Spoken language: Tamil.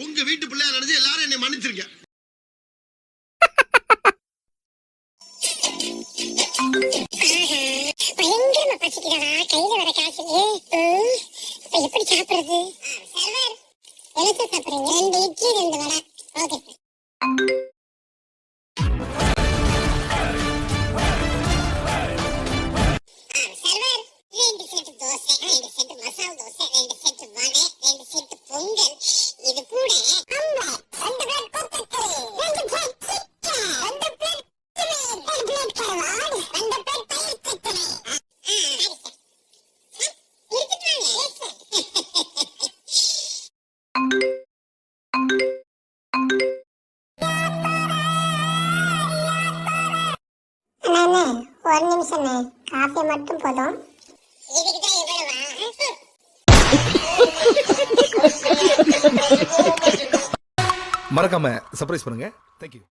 உங்க வீட்டு பிள்ளையா நினைச்சு எல்லாரும் என்னை மன்னிச்சிருக்க. பயங்கரமா பசிக்குதா, கையில வர காசு எப்படி சாப்பிடுறது? எழுத்து சாப்பிடுறீங்க, 2 idli 2 vada. Okay server, 2 set dosa, 2 set masala dosa, 2 set vada, 2 set pongal. இது கூட 2 பிளேட் கொத்தக்கறி, 2 plate chicken, 2 plate chicken, 1 plate கருவாடு, 2 பிளேட் தயிர் சட்னி. ஒரு நிமிஷம், காஃபி மட்டும் போதும். மறக்காம சர்ப்ரைஸ் பண்ணுங்க. தேங்க்யூ.